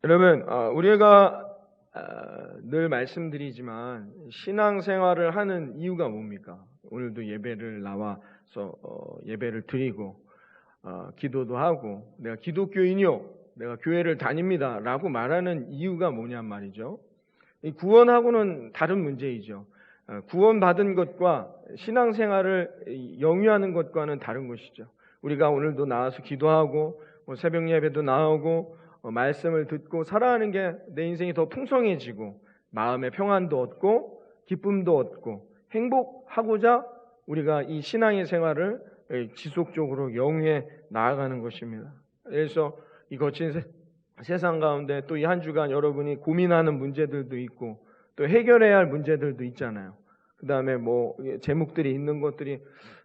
여러분, 우리가 늘 말씀드리지만 신앙생활을 하는 이유가 뭡니까? 오늘도 예배를 나와서 예배를 드리고 기도도 하고 내가 기독교인이요, 내가 교회를 다닙니다 라고 말하는 이유가 뭐냔 말이죠. 이 구원하고는 다른 문제이죠. 구원받은 것과 신앙생활을 영위하는 것과는 다른 것이죠. 우리가 오늘도 나와서 기도하고 새벽 예배도 나오고 말씀을 듣고 살아가는 게 내 인생이 더 풍성해지고 마음의 평안도 얻고 기쁨도 얻고 행복하고자 우리가 이 신앙의 생활을 지속적으로 영위해 나아가는 것입니다. 그래서 이 거친 세상 가운데 또 이 한 주간 여러분이 고민하는 문제들도 있고 또 해결해야 할 문제들도 있잖아요. 그 다음에 제목들이 있는 것들이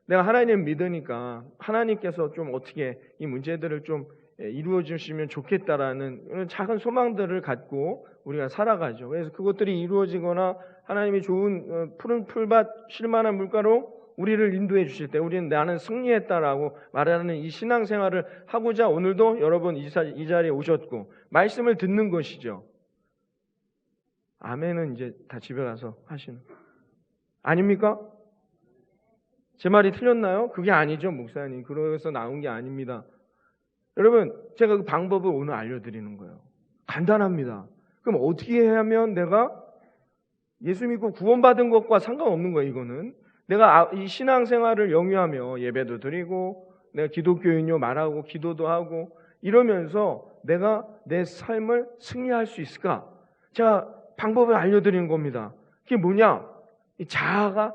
내가 하나님 믿으니까 하나님께서 좀 어떻게 이 문제들을 좀 이루어 주시면 좋겠다라는 작은 소망들을 갖고 우리가 살아가죠. 그래서 그것들이 이루어지거나 하나님이 좋은 푸른 풀밭 쉴만한 물가로 우리를 인도해 주실 때 우리는 나는 승리했다라고 말하는 이 신앙생활을 하고자 오늘도 여러분 이 자리에 오셨고 말씀을 듣는 것이죠. 아멘은 이제 다 집에 가서 하시는 아닙니까? 제 말이 틀렸나요? 그게 아니죠, 목사님. 그래서 나온 게 아닙니다. 여러분, 제가 그 방법을 오늘 알려드리는 거예요. 간단합니다. 그럼 어떻게 하면 내가 예수 믿고 구원받은 것과 상관없는 거예요, 이거는. 내가 이 신앙생활을 영위하며 예배도 드리고 내가 기독교인요 말하고 기도도 하고 이러면서 내가 내 삶을 승리할 수 있을까? 제가 방법을 알려드리는 겁니다. 그게 뭐냐? 이 자아가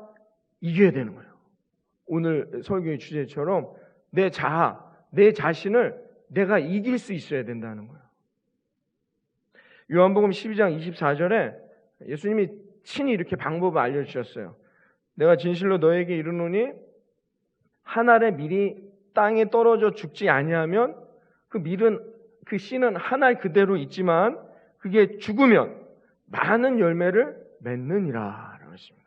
이겨야 되는 거예요. 오늘 설교의 주제처럼 내 자아, 내 자신을 내가 이길 수 있어야 된다는 거예요. 요한복음 12장 24절에 예수님이 친히 이렇게 방법을 알려주셨어요. 내가 진실로 너에게 이르노니 한 알의 밀이 땅에 떨어져 죽지 아니하면 그 밀은 그 씨는 한 알 그대로 있지만 그게 죽으면 많은 열매를 맺느니라 라고 했습니다.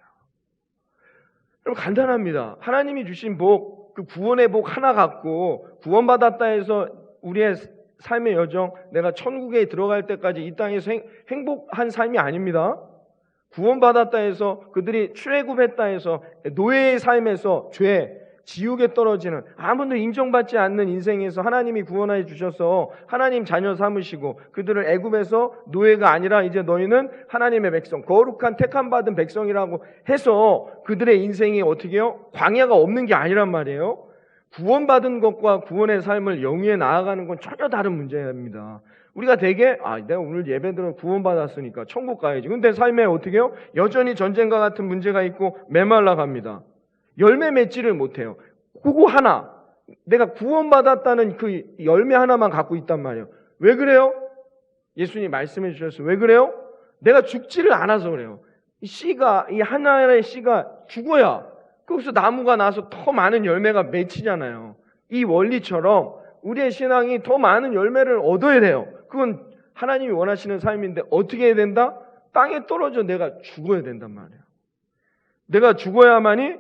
여러분 간단합니다. 하나님이 주신 복, 그 구원의 복 하나 갖고 구원받았다 해서 우리의 삶의 여정, 내가 천국에 들어갈 때까지 이 땅에서 행복한 삶이 아닙니다. 구원받았다 해서 그들이 출애굽했다 해서 노예의 삶에서 죄, 지옥에 떨어지는 아무도 인정받지 않는 인생에서 하나님이 구원해 주셔서 하나님 자녀 삼으시고 그들을 애굽에서 노예가 아니라 이제 너희는 하나님의 백성, 거룩한 택함 받은 백성이라고 해서 그들의 인생이 어떻게 해요? 광야가 없는 게 아니란 말이에요. 구원받은 것과 구원의 삶을 영위해 나아가는 건 전혀 다른 문제입니다. 우리가 되게 내가 오늘 예배들은 구원받았으니까 천국 가야지. 근데 삶에 어떻게 해요? 여전히 전쟁과 같은 문제가 있고 메말라 갑니다. 열매 맺지를 못해요. 그거 하나, 내가 구원받았다는 그 열매 하나만 갖고 있단 말이에요. 왜 그래요? 예수님이 말씀해 주셨어요. 왜 그래요? 내가 죽지를 않아서 그래요. 이 씨가, 이 하나의 씨가 죽어야 거기서 나무가 나서 더 많은 열매가 맺히잖아요. 이 원리처럼 우리의 신앙이 더 많은 열매를 얻어야 돼요. 그건 하나님이 원하시는 삶인데 어떻게 해야 된다? 땅에 떨어져 내가 죽어야 된단 말이에요. 내가 죽어야만이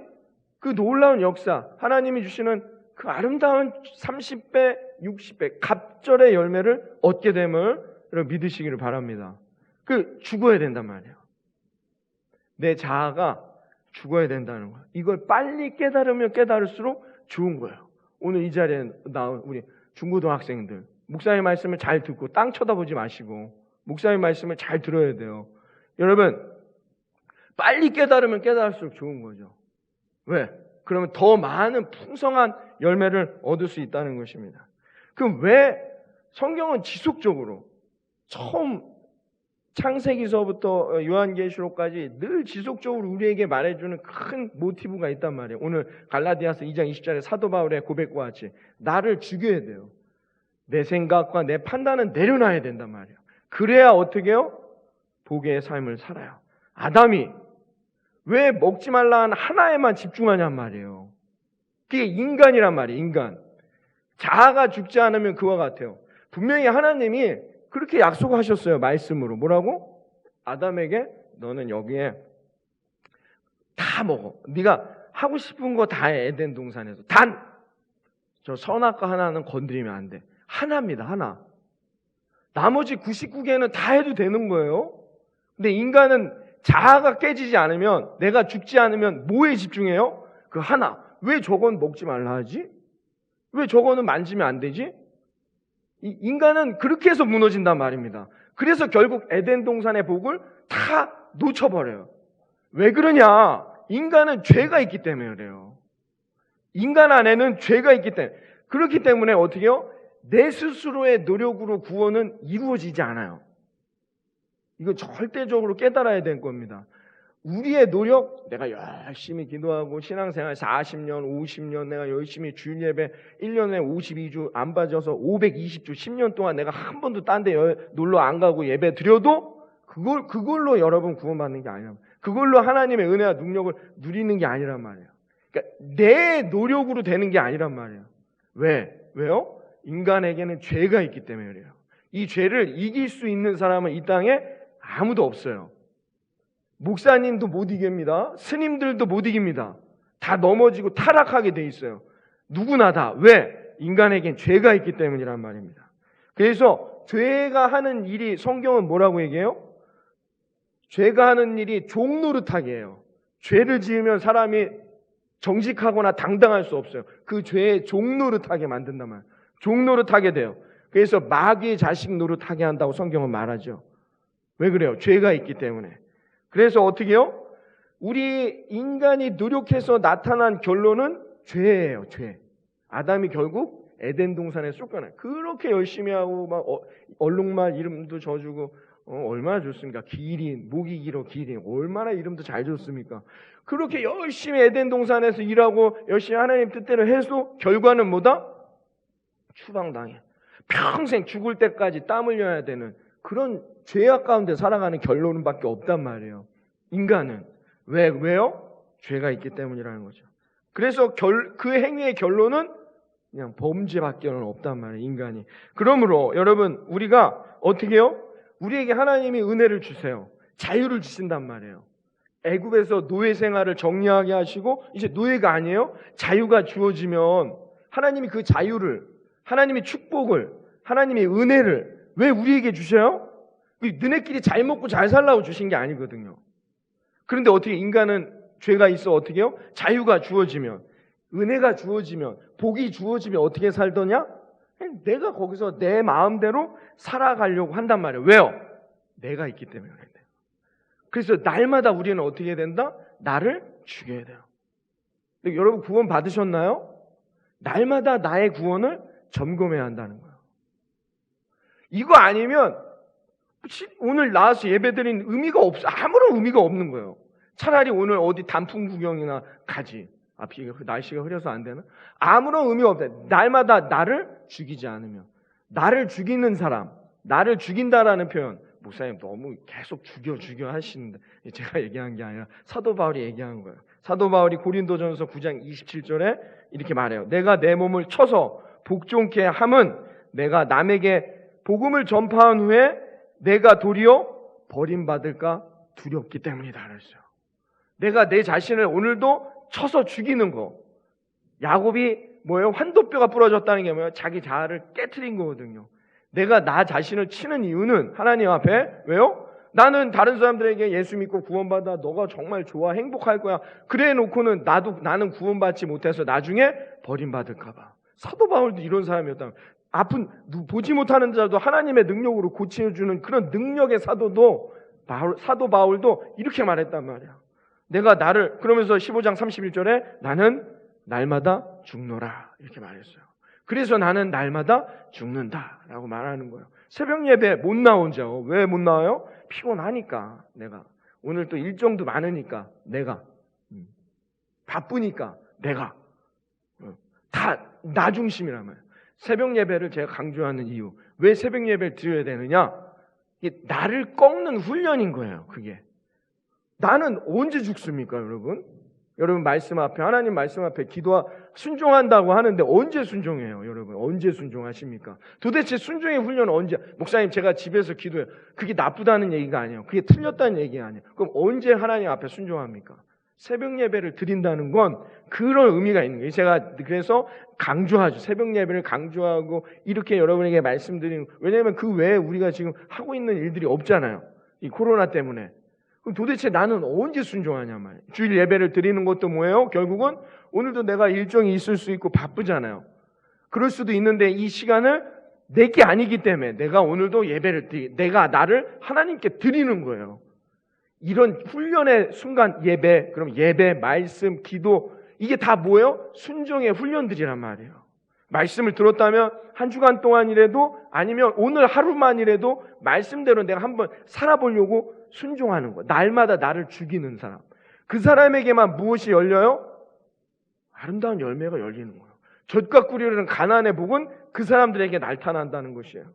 그 놀라운 역사, 하나님이 주시는 그 아름다운 30배, 60배 갑절의 열매를 얻게 됨을 믿으시기를 바랍니다. 죽어야 된단 말이에요. 내 자아가 죽어야 된다는 거예요. 이걸 빨리 깨달으면 깨달을수록 좋은 거예요. 오늘 이 자리에 나온 우리 중고등학생들, 목사님 말씀을 잘 듣고 땅 쳐다보지 마시고 목사님 말씀을 잘 들어야 돼요. 여러분, 빨리 깨달으면 깨달을수록 좋은 거죠. 왜? 그러면 더 많은 풍성한 열매를 얻을 수 있다는 것입니다. 그럼 왜 성경은 지속적으로 처음 창세기서부터 요한계시록까지 늘 지속적으로 우리에게 말해주는 큰 모티브가 있단 말이에요. 오늘 갈라디아서 2장 20절에 사도 바울의 고백과 같이 나를 죽여야 돼요. 내 생각과 내 판단은 내려놔야 된단 말이에요. 그래야 어떻게 해요? 복의 삶을 살아요. 아담이 왜 먹지 말라 한 하나에만 집중하냔 말이에요. 그게 인간이란 말이에요. 인간. 자아가 죽지 않으면 그와 같아요. 분명히 하나님이 그렇게 약속하셨어요. 말씀으로. 뭐라고? 아담에게 너는 여기에 다 먹어. 네가 하고 싶은 거 다 해. 에덴 동산에서. 단 저 선악과 하나는 건드리면 안 돼. 하나입니다. 하나. 나머지 99개는 다 해도 되는 거예요. 근데 인간은 자아가 깨지지 않으면, 내가 죽지 않으면 뭐에 집중해요? 그 하나. 왜 저건 먹지 말라 하지? 왜 저거는 만지면 안 되지? 인간은 그렇게 해서 무너진단 말입니다. 그래서 결국 에덴 동산의 복을 다 놓쳐버려요. 왜 그러냐? 인간은 죄가 있기 때문에 그래요. 인간 안에는 죄가 있기 때문에. 그렇기 때문에 어떻게 해요? 내 스스로의 노력으로 구원은 이루어지지 않아요. 이거 절대적으로 깨달아야 될 겁니다. 우리의 노력, 내가 열심히 기도하고 신앙생활 40년, 50년 내가 열심히 주일 예배 1년에 52주 안 빠져서 520주 10년 동안 내가 한 번도 딴 데 놀러 안 가고 예배 드려도 그걸로 여러분 구원받는 게 아니라, 그걸로 하나님의 은혜와 능력을 누리는 게 아니란 말이에요. 그러니까 내 노력으로 되는 게 아니란 말이에요. 왜요? 인간에게는 죄가 있기 때문에 그래요. 이 죄를 이길 수 있는 사람은 이 땅에 아무도 없어요. 목사님도 못 이깁니다. 스님들도 못 이깁니다. 다 넘어지고 타락하게 돼 있어요. 누구나 다. 왜? 인간에겐 죄가 있기 때문이란 말입니다. 그래서 죄가 하는 일이, 성경은 뭐라고 얘기해요? 죄가 하는 일이 종노릇하게 해요. 죄를 지으면 사람이 정직하거나 당당할 수 없어요. 그 죄에 종노릇하게 만든단 말이에요. 종노릇하게 돼요. 그래서 마귀의 자식 노릇하게 한다고 성경은 말하죠. 왜 그래요? 죄가 있기 때문에. 그래서 어떻게 해요? 우리 인간이 노력해서 나타난 결론은 죄예요. 죄. 아담이 결국 에덴 동산에 쫓겨나요. 그렇게 열심히 하고 막 얼룩말 이름도 져주고 얼마나 좋습니까? 기린, 목이 길어 기린, 얼마나 이름도 잘 줬습니까? 그렇게 열심히 에덴 동산에서 일하고 열심히 하나님 뜻대로 해서 결과는 뭐다? 추방당해. 평생 죽을 때까지 땀 흘려야 되는 그런 죄악 가운데 살아가는 결론은 밖에 없단 말이에요. 인간은. 왜요? 죄가 있기 때문이라는 거죠. 그래서 그 행위의 결론은 그냥 범죄밖에는 없단 말이에요. 인간이. 그러므로 여러분, 우리가 어떻게 해요? 우리에게 하나님이 은혜를 주세요. 자유를 주신단 말이에요. 애굽에서 노예 생활을 정리하게 하시고 이제 노예가 아니에요. 자유가 주어지면 하나님이 그 자유를, 하나님의 축복을, 하나님의 은혜를 왜 우리에게 주셔요? 너네끼리 잘 먹고 잘 살라고 주신 게 아니거든요. 그런데 어떻게 인간은 죄가 있어 어떻게 해요? 자유가 주어지면, 은혜가 주어지면, 복이 주어지면 어떻게 살더냐? 내가 거기서 내 마음대로 살아가려고 한단 말이에요. 왜요? 내가 있기 때문에 그래요. 그래서 날마다 우리는 어떻게 해야 된다? 나를 죽여야 돼요. 여러분 구원 받으셨나요? 날마다 나의 구원을 점검해야 한다는 거예요. 이거 아니면 오늘 나와서 예배드린 의미가 없어. 아무런 의미가 없는 거예요. 차라리 오늘 어디 단풍 구경이나 가지. 날씨가 흐려서 안 되나? 아무런 의미가 없다. 날마다 나를 죽이지 않으면. 나를 죽이는 사람, 나를 죽인다라는 표현, 목사님 너무 계속 죽여 하시는데 제가 얘기한 게 아니라 사도 바울이 얘기한 거예요. 사도 바울이 고린도전서 9장 27절에 이렇게 말해요. 내가 내 몸을 쳐서 복종케 함은 내가 남에게 복음을 전파한 후에 내가 도리어 버림받을까 두렵기 때문이다 그랬어요. 내가 내 자신을 오늘도 쳐서 죽이는 거. 야곱이 뭐예요? 환도뼈가 부러졌다는 게 뭐예요? 자기 자아를 깨트린 거거든요. 내가 나 자신을 치는 이유는 하나님 앞에 왜요? 나는 다른 사람들에게 예수 믿고 구원받아 너가 정말 좋아 행복할 거야 그래 놓고는 나는 구원받지 못해서 나중에 버림받을까 봐. 사도 바울도 이런 사람이었다. 아픈 보지 못하는 자도 하나님의 능력으로 고쳐주는 그런 능력의 사도 바울도 이렇게 말했단 말이야. 내가 나를, 그러면서 15장 31절에 나는 날마다 죽노라 이렇게 말했어요. 그래서 나는 날마다 죽는다라고 말하는 거예요. 새벽 예배 못 나오죠. 왜 못 나와요? 피곤하니까. 내가 오늘 또 일정도 많으니까 내가 바쁘니까 내가 다 나 중심이란 말이에요. 새벽 예배를 제가 강조하는 이유, 왜 새벽 예배를 드려야 되느냐? 이게 나를 꺾는 훈련인 거예요. 그게 나는 언제 죽습니까, 여러분? 여러분 말씀 앞에, 하나님 말씀 앞에 순종한다고 하는데 언제 순종해요, 여러분? 언제 순종하십니까? 도대체 순종의 훈련은 언제? 목사님 제가 집에서 기도해요. 그게 나쁘다는 얘기가 아니에요. 그게 틀렸다는 얘기가 아니에요. 그럼 언제 하나님 앞에 순종합니까? 새벽 예배를 드린다는 건 그런 의미가 있는 거예요. 제가 그래서 강조하죠. 새벽 예배를 강조하고 이렇게 여러분에게 말씀드리는, 왜냐하면 그 외에 우리가 지금 하고 있는 일들이 없잖아요. 이 코로나 때문에. 그럼 도대체 나는 언제 순종하냐 말이에요. 주일 예배를 드리는 것도 뭐예요? 결국은 오늘도 내가 일정이 있을 수 있고 바쁘잖아요. 그럴 수도 있는데 이 시간을 내게 아니기 때문에 내가 오늘도 예배를 내가 나를 하나님께 드리는 거예요. 이런 훈련의 순간 예배, 그럼 예배, 말씀, 기도, 이게 다 뭐예요? 순종의 훈련들이란 말이에요. 말씀을 들었다면 한 주간 동안이라도, 아니면 오늘 하루만이라도 말씀대로 내가 한번 살아보려고 순종하는 거예요. 날마다 나를 죽이는 사람, 그 사람에게만 무엇이 열려요? 아름다운 열매가 열리는 거예요. 젖과 꿀이라는 가난의 복은 그 사람들에게 나타난다는 것이에요.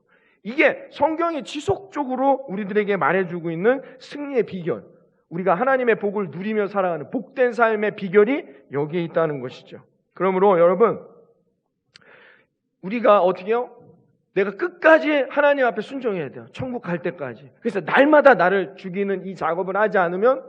이게 성경이 지속적으로 우리들에게 말해주고 있는 승리의 비결, 우리가 하나님의 복을 누리며 살아가는 복된 삶의 비결이 여기에 있다는 것이죠. 그러므로 여러분, 우리가 어떻게 해요? 내가 끝까지 하나님 앞에 순종해야 돼요. 천국 갈 때까지. 그래서 날마다 나를 죽이는 이 작업을 하지 않으면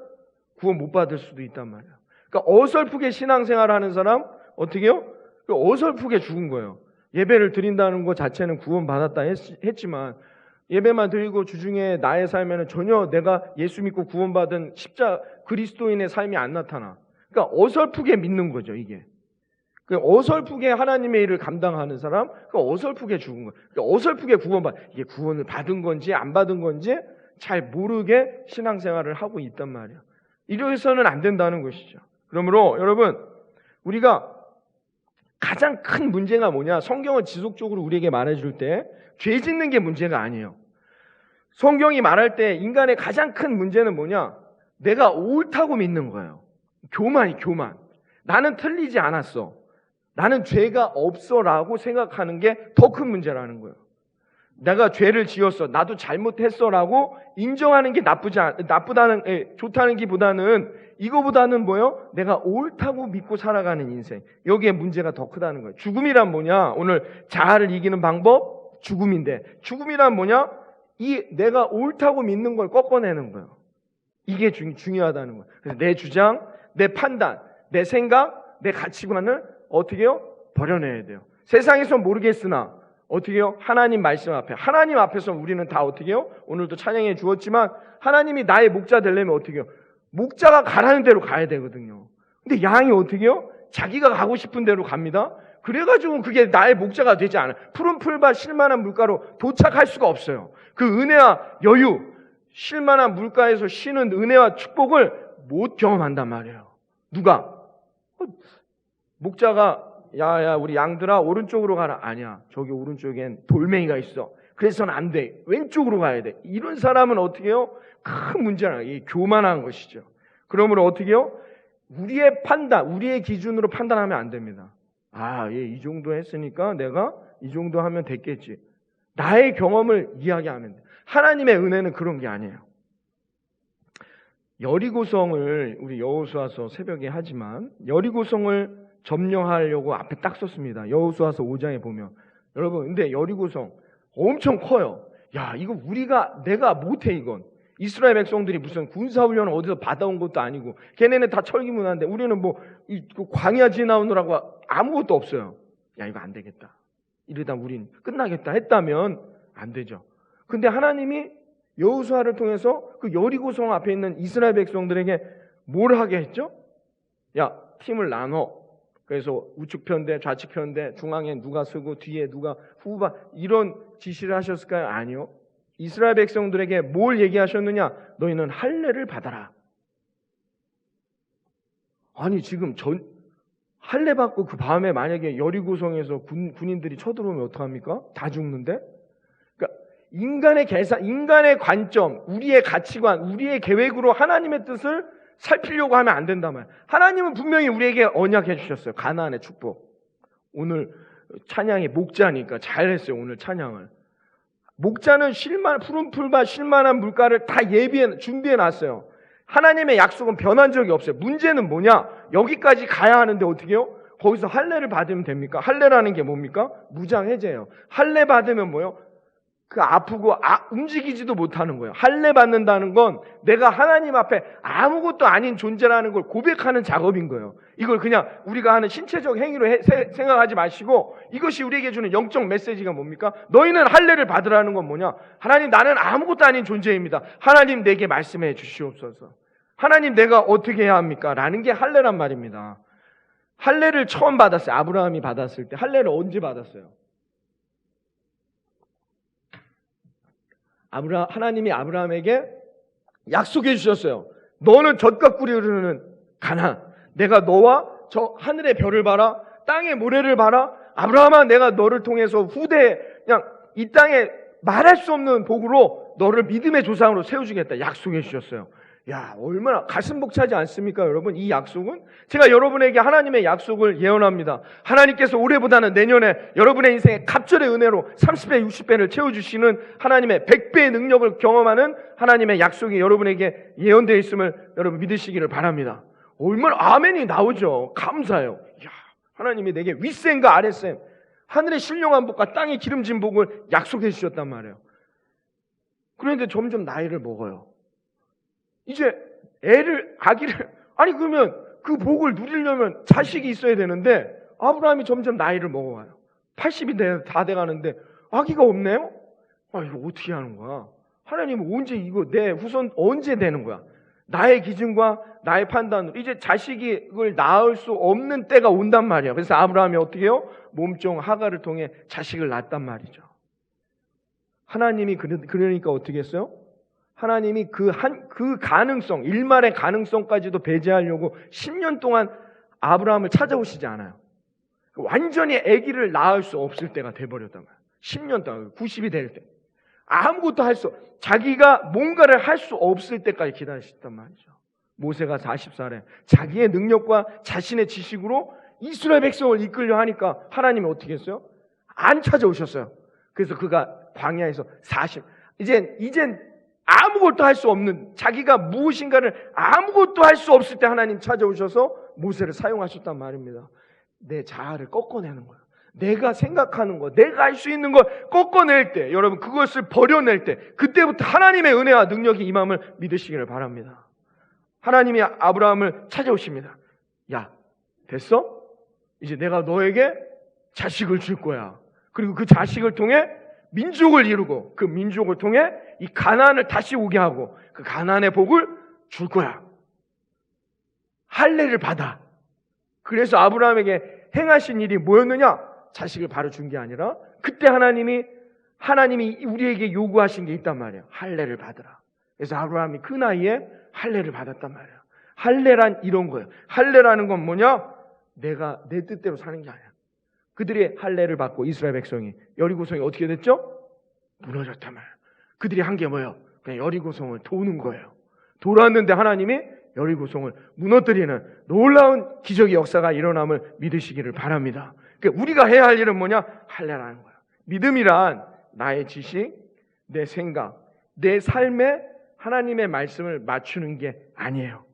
구원 못 받을 수도 있단 말이에요. 그러니까 어설프게 신앙생활 하는 사람 어떻게 해요? 어설프게 죽은 거예요. 예배를 드린다는 것 자체는 구원 받았다 했지만 예배만 드리고 주중에 나의 삶에는 전혀 내가 예수 믿고 구원받은 그리스도인의 삶이 안 나타나. 그러니까 어설프게 믿는 거죠, 이게. 어설프게 하나님의 일을 감당하는 사람, 어설프게 죽은 거예요. 그러니까 어설프게 이게 구원을 받은 건지 안 받은 건지 잘 모르게 신앙생활을 하고 있단 말이에요. 이래서는 안 된다는 것이죠. 그러므로 여러분, 우리가 가장 큰 문제가 뭐냐? 성경은 지속적으로 우리에게 말해줄 때 죄 짓는 게 문제가 아니에요. 성경이 말할 때 인간의 가장 큰 문제는 뭐냐? 내가 옳다고 믿는 거예요. 교만. 나는 틀리지 않았어. 나는 죄가 없어라고 생각하는 게 더 큰 문제라는 거예요. 내가 죄를 지었어, 나도 잘못했어라고 인정하는 게 좋다는 기보다는, 이거보다는 뭐예요? 내가 옳다고 믿고 살아가는 인생, 여기에 문제가 더 크다는 거예요. 죽음이란 뭐냐? 오늘 자아를 이기는 방법, 죽음인데, 죽음이란 뭐냐? 내가 옳다고 믿는 걸 꺾어내는 거예요. 이게 중요하다는 거예요. 그래서 내 주장, 내 판단, 내 생각, 내 가치관을 어떻게 해요? 버려내야 돼요. 세상에서 모르겠으나 어떻게 해요? 하나님 말씀 앞에, 하나님 앞에서 우리는 다 어떻게 해요? 오늘도 찬양해 주었지만 하나님이 나의 목자 되려면 어떻게 해요? 목자가 가라는 대로 가야 되거든요. 근데 양이 어떻게 해요? 자기가 가고 싶은 대로 갑니다. 그래가지고 그게 나의 목자가 되지 않아요. 푸른 풀밭 쉴만한 물가로 도착할 수가 없어요. 그 은혜와 여유, 쉴만한 물가에서 쉬는 은혜와 축복을 못 경험한단 말이에요. 누가? 목자가 야 우리 양들아 오른쪽으로 가라. 아니야, 저기 오른쪽엔 돌멩이가 있어. 그래서는 안 돼. 왼쪽으로 가야 돼. 이런 사람은 어떻게 해요? 큰 문제라. 이게 교만한 것이죠. 그러므로 어떻게 해요? 우리의 판단, 우리의 기준으로 판단하면 안 됩니다. 얘 이 정도 했으니까 내가 이 정도 하면 됐겠지. 나의 경험을 이야기하면 돼. 하나님의 은혜는 그런 게 아니에요. 여리고성을 우리 여호수아서 새벽에 하지만 여리고성을 점령하려고 앞에 딱 썼습니다. 여호수아서 5장에 보면. 여러분, 근데 여리고성 엄청 커요. 이거 내가 못해. 이건 이스라엘 백성들이 무슨 군사훈련을 어디서 받아온 것도 아니고, 걔네는 다 철기문화인데 우리는 광야 지나오느라고 아무것도 없어요. 이거 안 되겠다. 이러다 우린 끝나겠다 했다면 안 되죠. 근데 하나님이 여호수아를 통해서 그 여리고성 앞에 있는 이스라엘 백성들에게 뭘 하게 했죠? 팀을 나눠. 그래서 우측 편대, 좌측 편대, 중앙에 누가 서고 뒤에 누가 후바, 이런 지시를 하셨을까요? 아니요. 이스라엘 백성들에게 뭘 얘기하셨느냐? 너희는 할례를 받아라. 아니 지금 할례 받고 그 밤에 만약에 여리고성에서 군인들이 쳐들어오면 어떡합니까? 다 죽는데? 그러니까 인간의 계산, 인간의 관점, 우리의 가치관, 우리의 계획으로 하나님의 뜻을 살피려고 하면 안 된단 말이에요. 하나님은 분명히 우리에게 언약해 주셨어요. 가나안의 축복. 오늘 찬양이 목자니까 잘했어요. 오늘 찬양을. 목자는 푸른 풀밭 쉴만한 물가를 다 준비해 놨어요. 하나님의 약속은 변한 적이 없어요. 문제는 뭐냐? 여기까지 가야 하는데 어떻게 해요? 거기서 할례를 받으면 됩니까? 할례라는 게 뭡니까? 무장해제예요. 할례 받으면 뭐예요? 그 아프고 움직이지도 못하는 거예요. 할례 받는다는 건 내가 하나님 앞에 아무것도 아닌 존재라는 걸 고백하는 작업인 거예요. 이걸 그냥 우리가 하는 신체적 행위로 생각하지 마시고 이것이 우리에게 주는 영적 메시지가 뭡니까? 너희는 할례를 받으라는 건 뭐냐? 하나님, 나는 아무것도 아닌 존재입니다. 하나님, 내게 말씀해 주시옵소서. 하나님, 내가 어떻게 해야 합니까? 라는 게 할례란 말입니다. 할례를 처음 받았어요. 아브라함이 받았을 때. 할례를 언제 받았어요? 하나님이 아브라함에게 약속해 주셨어요. 너는 젖과 꿀이 흐르는 가나안, 내가 너와 저 하늘의 별을 봐라, 땅의 모래를 봐라. 아브라함아, 내가 너를 통해서 후대에 그냥 이 땅에 말할 수 없는 복으로 너를 믿음의 조상으로 세워주겠다 약속해 주셨어요. 야, 얼마나 가슴 벅차지 않습니까, 여러분? 이 약속은 제가 여러분에게 하나님의 약속을 예언합니다. 하나님께서 올해보다는 내년에 여러분의 인생에 갑절의 은혜로 30배, 60배를 채워주시는 하나님의 100배의 능력을 경험하는 하나님의 약속이 여러분에게 예언되어 있음을 여러분 믿으시기를 바랍니다. 얼마나 아멘이 나오죠. 감사해요. 야, 하나님이 내게 윗셈과 아랫셈, 하늘의 신령한 복과 땅의 기름진 복을 약속해 주셨단 말이에요. 그런데 점점 나이를 먹어요. 이제 아기를, 아니 그러면 그 복을 누리려면 자식이 있어야 되는데 아브라함이 점점 나이를 먹어가요. 80이 다 돼가는데 아기가 없네요? 아, 이거 어떻게 하는 거야? 하나님은 언제 이거 내 후손 언제 되는 거야? 나의 기준과 나의 판단으로 이제 자식을 낳을 수 없는 때가 온단 말이야. 그래서 아브라함이 어떻게 해요? 몸종 하가를 통해 자식을 낳았단 말이죠. 하나님이 그러니까 어떻게 했어요? 하나님이 그 가능성, 일말의 가능성까지도 배제하려고 10년 동안 아브라함을 찾아오시지 않아요. 완전히 아기를 낳을 수 없을 때가 돼버렸단 말이에요. 10년 동안, 90이 될 때. 아무것도 자기가 뭔가를 할 수 없을 때까지 기다리셨단 말이죠. 모세가 40살에 자기의 능력과 자신의 지식으로 이스라엘 백성을 이끌려 하니까 하나님이 어떻게 했어요? 안 찾아오셨어요. 그래서 그가 광야에서 이젠 아무것도 할 수 없는, 자기가 무엇인가를 아무것도 할 수 없을 때 하나님 찾아오셔서 모세를 사용하셨단 말입니다. 내 자아를 꺾어내는 거예요. 내가 생각하는 거, 내가 할 수 있는 걸 꺾어낼 때, 여러분 그것을 버려낼 때, 그때부터 하나님의 은혜와 능력이 임함을 믿으시기를 바랍니다. 하나님이 아브라함을 찾아오십니다. 야, 됐어? 이제 내가 너에게 자식을 줄 거야. 그리고 그 자식을 통해 민족을 이루고 그 민족을 통해 이 가나안을 다시 오게 하고 그 가나안의 복을 줄 거야. 할례를 받아. 그래서 아브라함에게 행하신 일이 뭐였느냐? 자식을 바로 준 게 아니라 그때 하나님이 우리에게 요구하신 게 있단 말이에요. 할례를 받으라. 그래서 아브라함이 그 나이에 할례를 받았단 말이에요. 할례란 이런 거예요. 할례라는 건 뭐냐? 내가 내 뜻대로 사는 게 아니야. 그들이 할례를 받고 이스라엘 백성이 여리고성이 어떻게 됐죠? 무너졌단 말이에요. 그들이 한 게 뭐예요? 그냥 여리고성을 도는 거예요. 돌았는데 하나님이 여리고성을 무너뜨리는 놀라운 기적의 역사가 일어남을 믿으시기를 바랍니다. 그러니까 우리가 해야 할 일은 뭐냐? 할례라는 거예요. 믿음이란 나의 지식, 내 생각, 내 삶에 하나님의 말씀을 맞추는 게 아니에요.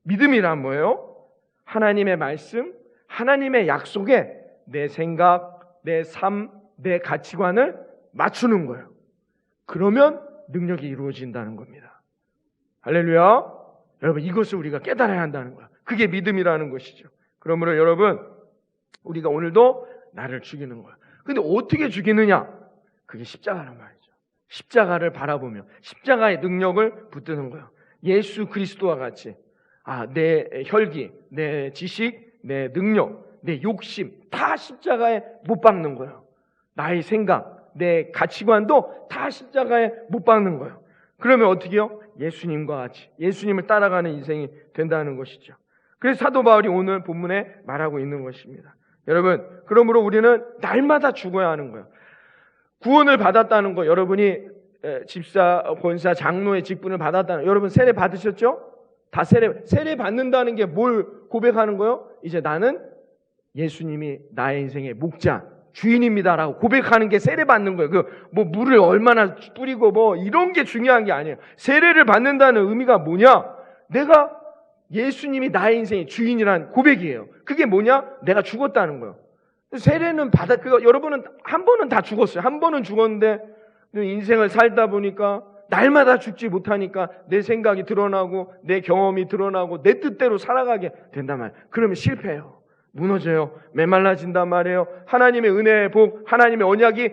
믿음이란 뭐예요? 하나님의 말씀, 하나님의 약속에 내 생각, 내 삶, 내 가치관을 맞추는 거예요. 그러면 능력이 이루어진다는 겁니다. 할렐루야. 여러분, 이것을 우리가 깨달아야 한다는 거야. 그게 믿음이라는 것이죠. 그러므로 여러분, 우리가 오늘도 나를 죽이는 거야. 근데 어떻게 죽이느냐? 그게 십자가란 말이죠. 십자가를 바라보며 십자가의 능력을 붙드는 거예요. 예수 그리스도와 같이 내 혈기, 내 지식, 내 능력, 내 욕심 다 십자가에 못 박는 거예요. 나의 생각, 내 가치관도 다 십자가에 못 박는 거예요. 그러면 어떻게 해요? 예수님과 같이 예수님을 따라가는 인생이 된다는 것이죠. 그래서 사도 바울이 오늘 본문에 말하고 있는 것입니다. 여러분, 그러므로 우리는 날마다 죽어야 하는 거예요. 구원을 받았다는 거, 여러분이 집사, 권사, 장로의 직분을 받았다는, 여러분 세례 받으셨죠? 다 세례 받는다는 게 뭘 고백하는 거예요? 이제 나는 예수님이 나의 인생의 목자, 주인입니다라고 고백하는 게 세례 받는 거예요. 물을 얼마나 뿌리고 이런 게 중요한 게 아니에요. 세례를 받는다는 의미가 뭐냐? 내가 예수님이 나의 인생의 주인이란 고백이에요. 그게 뭐냐? 내가 죽었다는 거예요. 세례는 여러분은 한 번은 다 죽었어요. 한 번은 죽었는데 인생을 살다 보니까 날마다 죽지 못하니까 내 생각이 드러나고 내 경험이 드러나고 내 뜻대로 살아가게 된단 말이에요. 그러면 실패해요. 무너져요. 메말라진단 말이에요. 하나님의 은혜의 복, 하나님의 언약이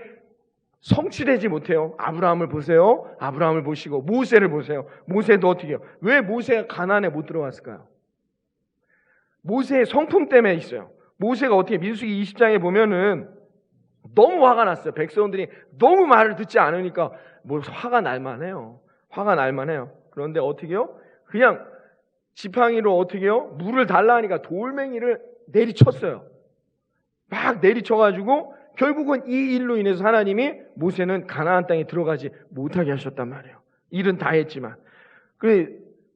성취되지 못해요. 아브라함을 보세요. 아브라함을 보시고 모세를 보세요. 모세도 어떻게 해요? 왜 모세가 가나안에 못 들어갔을까요? 모세의 성품 때문에 있어요. 모세가 어떻게 민수기 20장에 보면은 너무 화가 났어요. 백성들이 너무 말을 듣지 않으니까 뭐 화가 날만해요. 화가 날만해요. 그런데 어떻게 해요? 그냥 지팡이로 어떻게 해요? 물을 달라 하니까 돌멩이를 내리쳤어요. 막 내리쳐가지고 결국은 이 일로 인해서 하나님이 모세는 가나안 땅에 들어가지 못하게 하셨단 말이에요. 일은 다 했지만.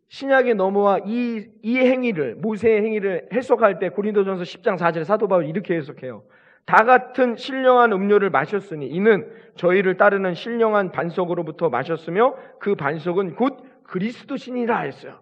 신약에 넘어와 이 행위를, 모세의 행위를 해석할 때 고린도전서 10장 4절에 사도 바울이 이렇게 해석해요. 다 같은 신령한 음료를 마셨으니 이는 저희를 따르는 신령한 반석으로부터 마셨으며 그 반석은 곧 그리스도시니라 했어요.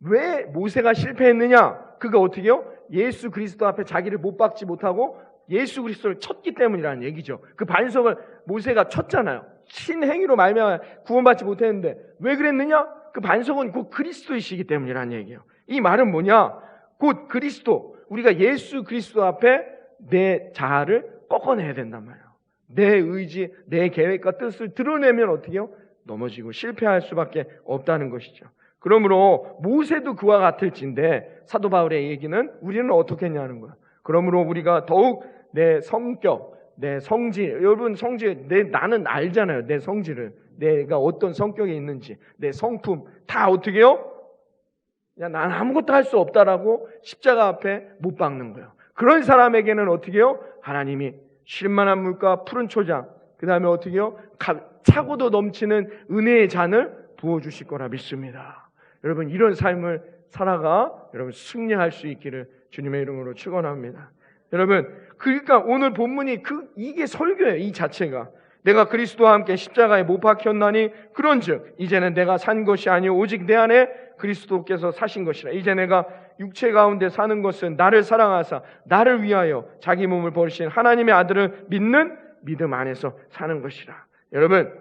왜 모세가 실패했느냐? 그가 어떻게 해요? 예수 그리스도 앞에 자기를 못 박지 못하고 예수 그리스도를 쳤기 때문이라는 얘기죠. 그 반석을 모세가 쳤잖아요. 신행위로 말미암아 구원받지 못했는데 왜 그랬느냐? 그 반석은 곧 그리스도이시기 때문이라는 얘기예요. 이 말은 뭐냐? 곧 그리스도, 우리가 예수 그리스도 앞에 내 자아를 꺾어내야 된단 말이에요. 내 의지, 내 계획과 뜻을 드러내면 어떻게 해요? 넘어지고 실패할 수밖에 없다는 것이죠. 그러므로 모세도 그와 같을진데 사도 바울의 얘기는 우리는 어떻게 했냐는 거예요. 그러므로 우리가 더욱 내 성격, 내 성질, 여러분 성질, 나는 알잖아요. 내 성질을, 내가 어떤 성격이 있는지, 내 성품 다 어떻게 해요? 야, 난 아무것도 할 수 없다라고 십자가 앞에 못 박는 거예요. 그런 사람에게는 어떻게 해요? 하나님이 쉴만한 물과 푸른 초장, 그 다음에 어떻게 해요? 차고도 넘치는 은혜의 잔을 부어주실 거라 믿습니다. 여러분 이런 삶을 살아가 여러분 승리할 수 있기를 주님의 이름으로 축원합니다. 여러분 그러니까 오늘 본문이 이게 설교예요. 이 자체가 내가 그리스도와 함께 십자가에 못 박혔나니 그런즉 이제는 내가 산 것이 아니요 오직 내 안에 그리스도께서 사신 것이라. 이제 내가 육체 가운데 사는 것은 나를 사랑하사 나를 위하여 자기 몸을 버리신 하나님의 아들을 믿는 믿음 안에서 사는 것이라. 여러분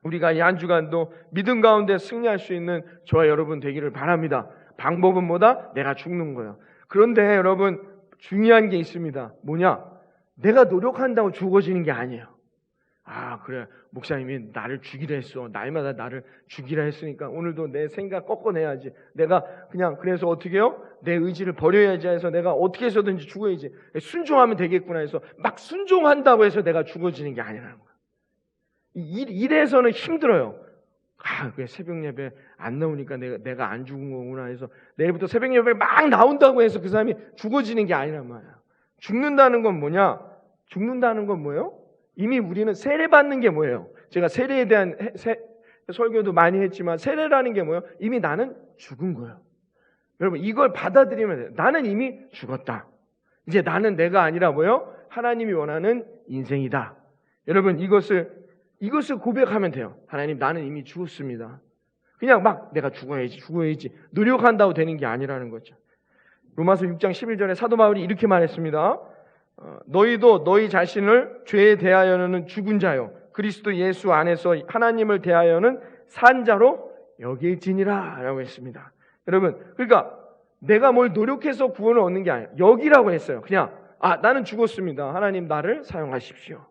우리가 이 한 주간도 믿음 가운데 승리할 수 있는 저와 여러분 되기를 바랍니다. 방법은 뭐다? 내가 죽는 거예요. 그런데 여러분 중요한 게 있습니다. 뭐냐? 내가 노력한다고 죽어지는 게 아니에요. 아 그래 목사님이 나를 죽이라 했어. 날마다 나를 죽이라 했으니까 오늘도 내 생각 꺾어내야지. 내가 그냥 그래서 어떻게 해요? 내 의지를 버려야지 해서 내가 어떻게 해서든지 죽어야지. 순종하면 되겠구나 해서 막 순종한다고 해서 내가 죽어지는 게 아니라는 거예요. 일에서는 힘들어요. 왜 새벽 예배 안 나오니까 내가 안 죽은 거구나 해서 내일부터 새벽 예배 막 나온다고 해서 그 사람이 죽어지는 게 아니란 말이야. 죽는다는 건 뭐냐? 죽는다는 건 뭐예요? 이미 우리는 세례받는 게 뭐예요? 제가 세례에 대한 설교도 많이 했지만 세례라는 게 뭐예요? 이미 나는 죽은 거예요. 여러분 이걸 받아들이면 돼요. 나는 이미 죽었다. 이제 나는 내가 아니라 뭐예요? 하나님이 원하는 인생이다. 여러분 이것을 고백하면 돼요. 하나님 나는 이미 죽었습니다. 그냥 막 내가 죽어야지 노력한다고 되는 게 아니라는 거죠. 로마서 6장 11절에 사도 바울이 이렇게 말했습니다. 너희도 너희 자신을 죄에 대하여는 죽은 자요 그리스도 예수 안에서 하나님을 대하여는 산 자로 여길지니라 라고 했습니다. 여러분 그러니까 내가 뭘 노력해서 구원을 얻는 게 아니에요. 여기라고 했어요. 그냥 나는 죽었습니다. 하나님 나를 사용하십시오.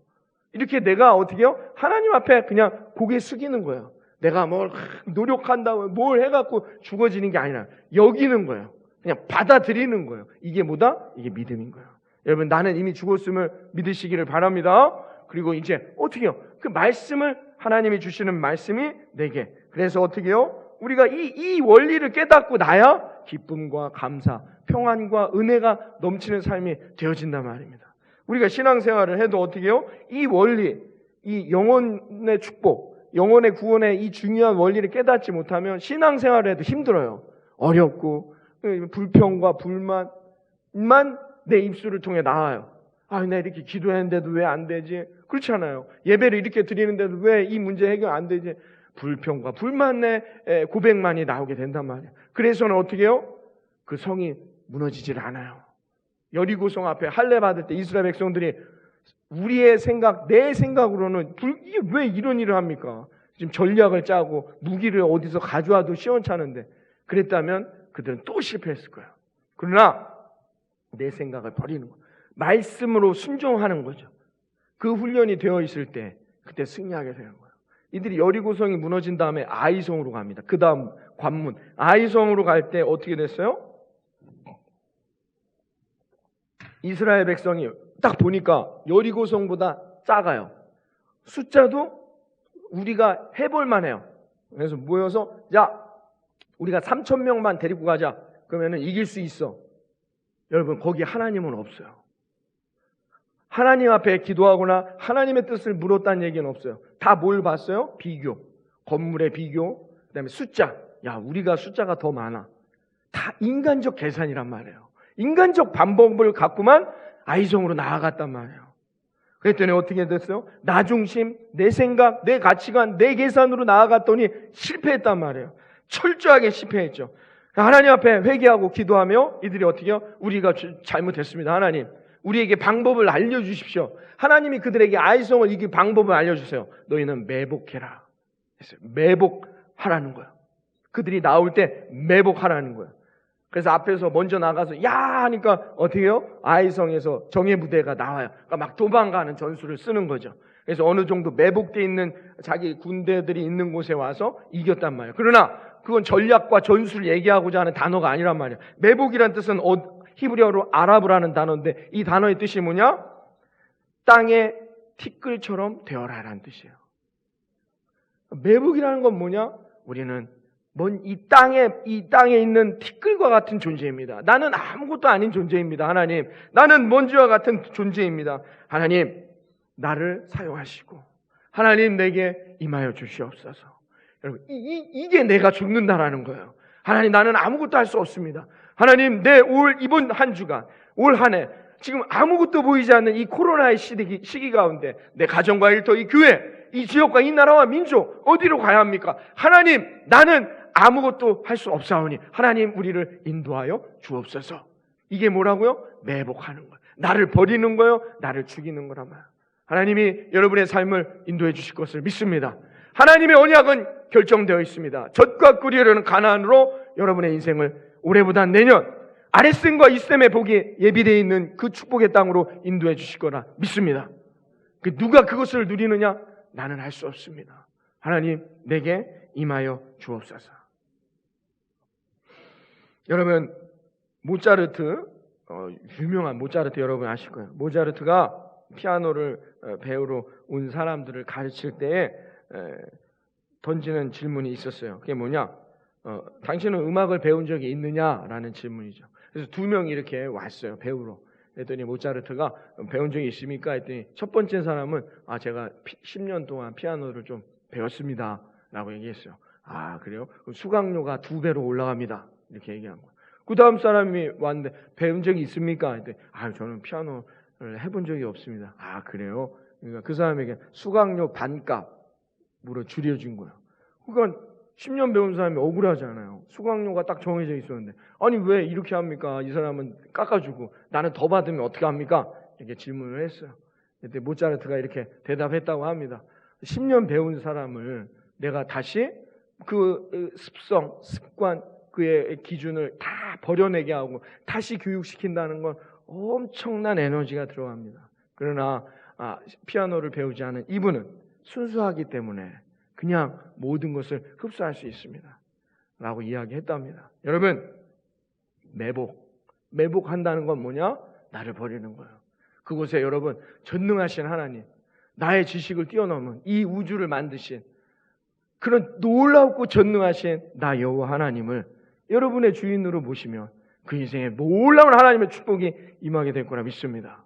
이렇게 내가 어떻게 해요? 하나님 앞에 그냥 고개 숙이는 거예요. 내가 뭘 노력한다고 뭘 해갖고 죽어지는 게 아니라 여기는 거예요. 그냥 받아들이는 거예요. 이게 뭐다? 이게 믿음인 거예요. 여러분 나는 이미 죽었음을 믿으시기를 바랍니다. 그리고 이제 어떻게 해요? 그 말씀을 하나님이 주시는 말씀이 내게 그래서 어떻게 해요? 우리가 이 원리를 깨닫고 나야 기쁨과 감사, 평안과 은혜가 넘치는 삶이 되어진단 말입니다. 우리가 신앙생활을 해도 어떻게 해요? 이 원리, 이 영혼의 축복, 영혼의 구원의 이 중요한 원리를 깨닫지 못하면 신앙생활을 해도 힘들어요. 어렵고 불평과 불만만 내 입술을 통해 나와요. 내가 이렇게 기도했는데도 왜 안 되지? 그렇잖아요. 예배를 이렇게 드리는데도 왜 이 문제 해결 안 되지? 불평과 불만의 고백만이 나오게 된단 말이에요. 그래서는 어떻게 해요? 그 성이 무너지질 않아요. 여리고성 앞에 할례 받을 때 이스라엘 백성들이 우리의 생각, 내 생각으로는 이게 왜 이런 일을 합니까? 지금 전략을 짜고 무기를 어디서 가져와도 시원찮은데 그랬다면 그들은 또 실패했을 거예요. 그러나 내 생각을 버리는 거, 말씀으로 순종하는 거죠. 그 훈련이 되어 있을 때 그때 승리하게 되는 거예요. 이들이 여리고성이 무너진 다음에 아이성으로 갑니다. 그 다음 관문 아이성으로 갈 때 어떻게 됐어요? 이스라엘 백성이 딱 보니까 여리고성보다 작아요. 숫자도 우리가 해볼 만해요. 그래서 모여서 야, 우리가 3,000명만 데리고 가자. 그러면은 이길 수 있어. 여러분, 거기 하나님은 없어요. 하나님 앞에 기도하거나 하나님의 뜻을 물었다는 얘기는 없어요. 다 뭘 봤어요? 비교. 건물의 비교, 그다음에 숫자. 야, 우리가 숫자가 더 많아. 다 인간적 계산이란 말이에요. 인간적 방법을 갖고만 아이성으로 나아갔단 말이에요. 그랬더니 어떻게 됐어요? 나 중심, 내 생각, 내 가치관, 내 계산으로 나아갔더니 실패했단 말이에요. 철저하게 실패했죠. 하나님 앞에 회개하고 기도하며 이들이 어떻게 해요? 우리가 잘못했습니다. 하나님, 우리에게 방법을 알려주십시오. 하나님이 그들에게 아이성을 이길 방법을 알려주세요. 너희는 매복해라. 매복하라는 거예요. 그들이 나올 때 매복하라는 거예요. 그래서 앞에서 먼저 나가서 야 하니까 어떻게 해요? 아이성에서 정예 부대가 나와요. 그러니까 막 도망가는 전술을 쓰는 거죠. 그래서 어느 정도 매복되어 있는 자기 군대들이 있는 곳에 와서 이겼단 말이에요. 그러나 그건 전략과 전술을 얘기하고자 하는 단어가 아니란 말이에요. 매복이란 뜻은 히브리어로 아랍어라는 단어인데 이 단어의 뜻이 뭐냐? 땅의 티끌처럼 되어라라는 뜻이에요. 매복이라는 건 뭐냐? 우리는 이 땅에 있는 티끌과 같은 존재입니다. 나는 아무것도 아닌 존재입니다. 하나님, 나는 먼지와 같은 존재입니다. 하나님, 나를 사용하시고 하나님 내게 임하여 주시옵소서. 여러분, 이게 내가 죽는다라는 거예요. 하나님, 나는 아무것도 할 수 없습니다. 하나님, 내 이번 한 주간, 올 한 해 지금 아무것도 보이지 않는 이 코로나의 시기 가운데 내 가정과 일터, 이 교회, 이 지역과 이 나라와 민족 어디로 가야 합니까? 하나님, 나는 아무것도 할 수 없사오니 하나님 우리를 인도하여 주옵소서. 이게 뭐라고요? 매복하는 거예요. 나를 버리는 거예요. 나를 죽이는 거란 말이에요. 하나님이 여러분의 삶을 인도해 주실 것을 믿습니다. 하나님의 언약은 결정되어 있습니다. 젖과 꿀이 흐르는 가나안으로 여러분의 인생을 올해보다 내년 아랫셈과 이셈의 복이 예비되어 있는 그 축복의 땅으로 인도해 주실 거라 믿습니다. 누가 그것을 누리느냐? 나는 할 수 없습니다. 하나님 내게 임하여 주옵소서. 여러분, 모차르트, 유명한 모차르트 여러분 아실 거예요. 모차르트가 피아노를 배우러 온 사람들을 가르칠 때에 던지는 질문이 있었어요. 그게 뭐냐? 당신은 음악을 배운 적이 있느냐라는 질문이죠. 그래서 2명이 이렇게 왔어요, 배우러. 그랬더니 모차르트가 배운 적이 있습니까? 했더니 첫 번째 사람은 제가 10년 동안 피아노를 좀 배웠습니다 라고 얘기했어요. 아, 그래요? 수강료가 2배로 올라갑니다 이렇게 얘기한 거예요. 그 다음 사람이 왔는데 배운 적이 있습니까? 했더니 저는 피아노를 해본 적이 없습니다. 아, 그래요? 그러니까 그 사람에게 수강료 반값으로 줄여준 거예요. 그러니까 10년 배운 사람이 억울하잖아요. 수강료가 딱 정해져 있었는데 아니 왜 이렇게 합니까? 이 사람은 깎아주고 나는 더 받으면 어떻게 합니까? 이렇게 질문을 했어요. 그때 모차르트가 이렇게 대답했다고 합니다. 10년 배운 사람을 내가 다시 그 습성, 습관, 그의 기준을 다 버려내게 하고 다시 교육시킨다는 건 엄청난 에너지가 들어갑니다. 그러나 피아노를 배우지 않은 이분은 순수하기 때문에 그냥 모든 것을 흡수할 수 있습니다 라고 이야기했답니다. 여러분, 매복한다는 건 뭐냐? 나를 버리는 거예요. 그곳에 여러분 전능하신 하나님, 나의 지식을 뛰어넘은 이 우주를 만드신 그런 놀랍고 전능하신 나 여호와 하나님을 여러분의 주인으로 모시면 그 인생에 놀라운 하나님의 축복이 임하게 될 거라 믿습니다.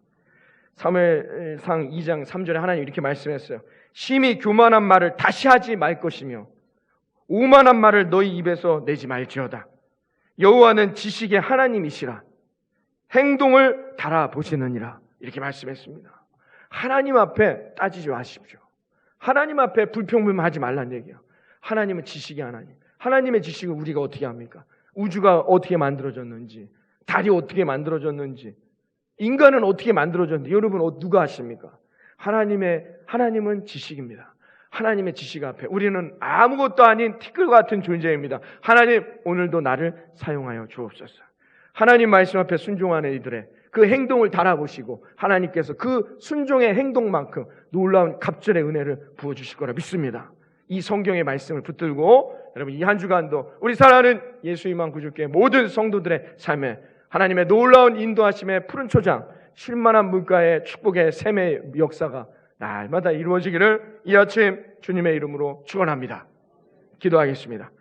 사무엘상 2장 3절에 하나님 이렇게 말씀했어요. 심히 교만한 말을 다시 하지 말 것이며 오만한 말을 너희 입에서 내지 말지어다. 여호와는 지식의 하나님이시라. 행동을 달아보시느니라. 이렇게 말씀했습니다. 하나님 앞에 따지지 마십시오. 하나님 앞에 불평불만하지 말란 얘기예요. 하나님은 지식의 하나님. 하나님의 지식을 우리가 어떻게 합니까? 우주가 어떻게 만들어졌는지, 달이 어떻게 만들어졌는지, 인간은 어떻게 만들어졌는지 여러분 누가 아십니까? 하나님은 지식입니다. 하나님의 지식 앞에 우리는 아무것도 아닌 티끌 같은 존재입니다. 하나님, 오늘도 나를 사용하여 주옵소서. 하나님 말씀 앞에 순종하는 이들의 그 행동을 달아보시고 하나님께서 그 순종의 행동만큼 놀라운 갑절의 은혜를 부어주실 거라 믿습니다. 이 성경의 말씀을 붙들고 여러분 이 한 주간도 우리 사랑하는 예수님만 구주교회 모든 성도들의 삶에 하나님의 놀라운 인도하심의 푸른 초장, 쉴만한 물가의 축복의 샘의 역사가 날마다 이루어지기를 이 아침 주님의 이름으로 축원합니다. 기도하겠습니다.